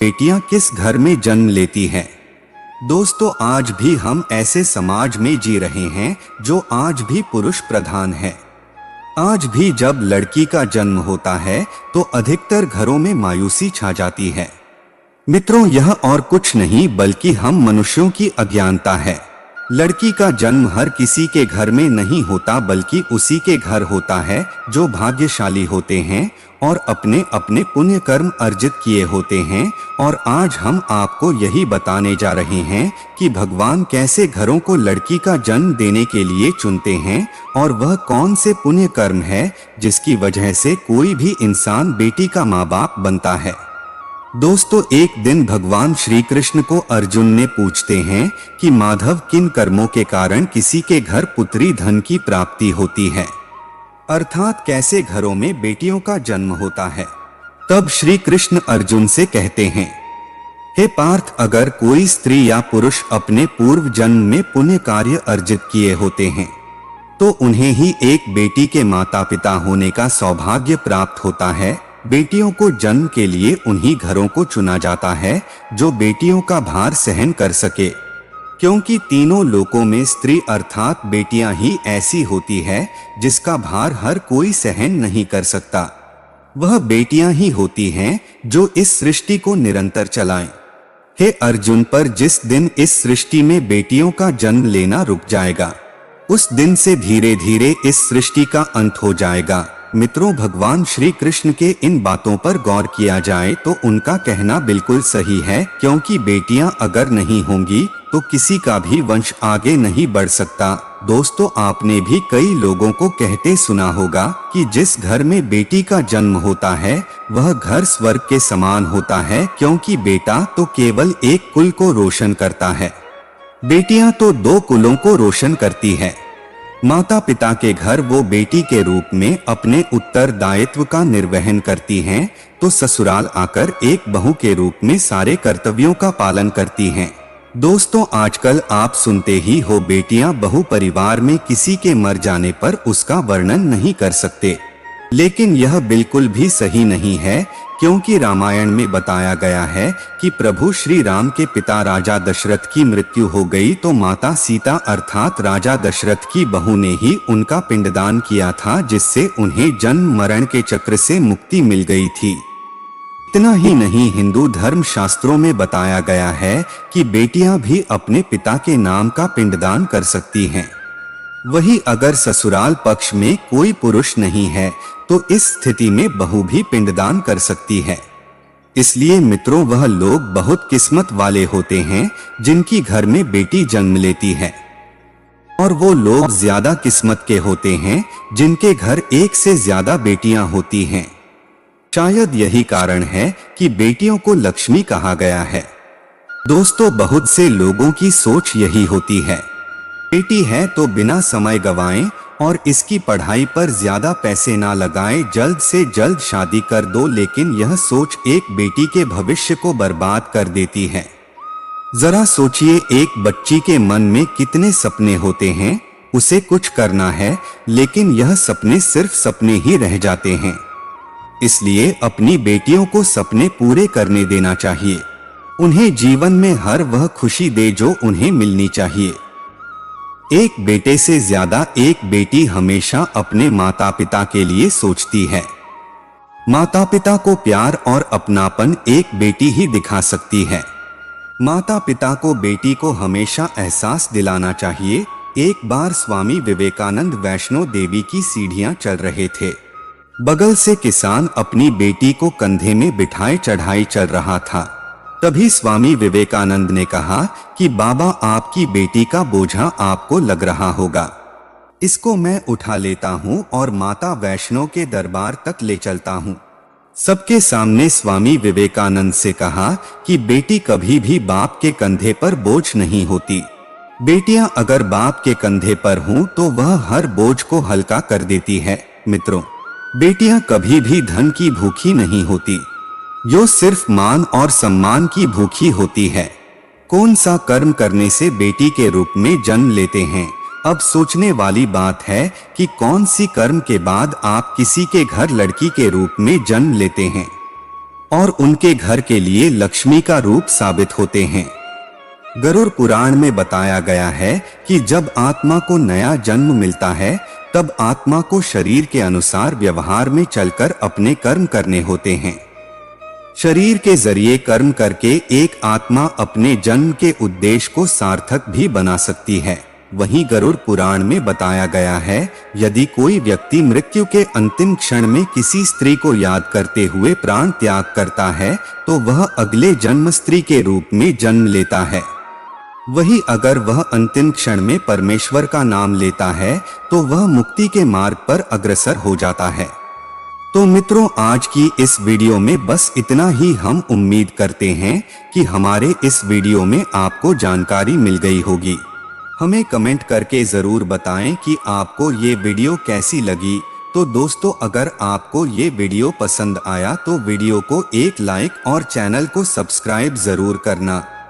बेटियां किस घर में जन्म लेती हैं। दोस्तों, आज भी हम ऐसे समाज में जी रहे हैं जो आज भी पुरुष प्रधान है। आज भी जब लड़की का जन्म होता है तो अधिकतर घरों में मायूसी छा जाती है। मित्रों, यह और कुछ नहीं बल्कि हम मनुष्यों की अज्ञानता है। लड़की का जन्म हर किसी के घर में नहीं होता, बल्कि उसी के घर होता है जो भाग्यशाली होते हैं और अपने अपने पुण्य कर्म अर्जित किए होते हैं। और आज हम आपको यही बताने जा रहे हैं कि भगवान कैसे घरों को लड़की का जन्म देने के लिए चुनते हैं और वह कौन से पुण्य कर्म है जिसकी वजह से कोई भी इंसान बेटी का माँ बाप बनता है। दोस्तों, एक दिन भगवान श्री कृष्ण को अर्जुन ने पूछते हैं कि माधव, किन कर्मों के कारण किसी के घर पुत्री धन की प्राप्ति होती है, अर्थात कैसे घरों में बेटियों का जन्म होता है। तब श्री कृष्ण अर्जुन से कहते हैं, हे पार्थ, अगर कोई स्त्री या पुरुष अपने पूर्व जन्म में पुण्य कार्य अर्जित किए होते हैं तो उन्हें ही एक बेटी के माता पिता होने का सौभाग्य प्राप्त होता है। बेटियों को जन्म के लिए उन्हीं घरों को चुना जाता है जो बेटियों का भार सहन कर सके, क्योंकि तीनों लोकों में स्त्री अर्थात बेटियां ही ऐसी होती है जिसका भार हर कोई सहन नहीं कर सकता। वह बेटियां ही होती हैं जो इस सृष्टि को निरंतर चलाएं। हे अर्जुन, पर जिस दिन इस सृष्टि में बेटियों का जन्म लेना रुक जाएगा, उस दिन से धीरे धीरे इस सृष्टि का अंत हो जाएगा। मित्रों, भगवान श्री कृष्ण के इन बातों पर गौर किया जाए तो उनका कहना बिल्कुल सही है, क्योंकि बेटियां अगर नहीं होंगी तो किसी का भी वंश आगे नहीं बढ़ सकता। दोस्तों, आपने भी कई लोगों को कहते सुना होगा कि जिस घर में बेटी का जन्म होता है वह घर स्वर्ग के समान होता है, क्योंकि बेटा तो केवल एक कुल को रोशन करता है, बेटियां तो दो कुलों को रोशन करती है। माता पिता के घर वो बेटी के रूप में अपने उत्तरदायित्व का निर्वहन करती हैं, तो ससुराल आकर एक बहू के रूप में सारे कर्तव्यों का पालन करती हैं। दोस्तों, आजकल आप सुनते ही हो, बेटियां बहु परिवार में किसी के मर जाने पर उसका वर्णन नहीं कर सकते। लेकिन यह बिल्कुल भी सही नहीं है, क्योंकि रामायण में बताया गया है कि प्रभु श्री राम के पिता राजा दशरथ की मृत्यु हो गई तो माता सीता अर्थात राजा दशरथ की बहू ने ही उनका पिंडदान किया था, जिससे उन्हें जन्म मरण के चक्र से मुक्ति मिल गई थी। इतना ही नहीं, हिंदू धर्म शास्त्रों में बताया गया है कि बेटियां भी अपने पिता के नाम का पिंडदान कर सकती हैं। वही अगर ससुराल पक्ष में कोई पुरुष नहीं है तो इस स्थिति में बहू भी पिंडदान कर सकती है। इसलिए मित्रों, वह लोग बहुत किस्मत वाले होते हैं जिनकी घर में बेटी जन्म लेती है, और वो लोग ज्यादा किस्मत के होते हैं जिनके घर एक से ज्यादा बेटियां होती हैं। शायद यही कारण है कि बेटियों को लक्ष्मी कहा गया है। दोस्तों, बहुत से लोगों की सोच यही होती है, बेटी है तो बिना समय गवाएं और इसकी पढ़ाई पर ज्यादा पैसे ना लगाएं, जल्द से जल्द शादी कर दो। लेकिन यह सोच एक बेटी के भविष्य को बर्बाद कर देती है। जरा सोचिए, एक बच्ची के मन में कितने सपने होते हैं, उसे कुछ करना है लेकिन यह सपने सिर्फ सपने ही रह जाते हैं। इसलिए अपनी बेटियों को सपने पूरे करने देना चाहिए, उन्हें जीवन में हर वह खुशी दे जो उन्हें मिलनी चाहिए। एक बेटे से ज्यादा एक बेटी हमेशा अपने माता पिता के लिए सोचती है। माता पिता को प्यार और अपनापन एक बेटी ही दिखा सकती है। माता पिता को बेटी को हमेशा एहसास दिलाना चाहिए। एक बार स्वामी विवेकानंद वैष्णो देवी की सीढ़ियां चल रहे थे। बगल से किसान अपनी बेटी को कंधे में बिठाए चढ़ाई चल रहा था। तभी स्वामी विवेकानंद ने कहा कि बाबा, आपकी बेटी का बोझा आपको लग रहा होगा, इसको मैं उठा लेता हूँ और माता वैष्णो के दरबार तक ले चलता हूँ। सबके सामने स्वामी विवेकानंद से कहा कि बेटी कभी भी बाप के कंधे पर बोझ नहीं होती। बेटियां अगर बाप के कंधे पर हों तो वह हर बोझ को हल्का कर देती है। मित्रों, बेटियां कभी भी धन की भूखी नहीं होती, जो सिर्फ मान और सम्मान की भूखी होती है। कौन सा कर्म करने से बेटी के रूप में जन्म लेते हैं? अब सोचने वाली बात है कि कौन सी कर्म के बाद आप किसी के घर लड़की के रूप में जन्म लेते हैं। और उनके घर के लिए लक्ष्मी का रूप साबित होते हैं। गरुड़ पुराण में बताया गया है कि जब आत्मा को नया जन्म मिलता है तब आत्मा को शरीर के अनुसार व्यवहार में चलकर अपने कर्म करने होते हैं। शरीर के जरिए कर्म करके एक आत्मा अपने जन्म के उद्देश्य को सार्थक भी बना सकती है। वहीं गरुड़ पुराण में बताया गया है, यदि कोई व्यक्ति मृत्यु के अंतिम क्षण में किसी स्त्री को याद करते हुए प्राण त्याग करता है तो वह अगले जन्म स्त्री के रूप में जन्म लेता है। वही अगर वह अंतिम क्षण में परमेश्वर का नाम लेता है तो वह मुक्ति के मार्ग पर अग्रसर हो जाता है। तो मित्रों, आज की इस वीडियो में बस इतना ही। हम उम्मीद करते हैं कि हमारे इस वीडियो में आपको जानकारी मिल गई होगी। हमें कमेंट करके जरूर बताएं कि आपको ये वीडियो कैसी लगी। तो दोस्तों, अगर आपको ये वीडियो पसंद आया तो वीडियो को एक लाइक और चैनल को सब्सक्राइब जरूर करना।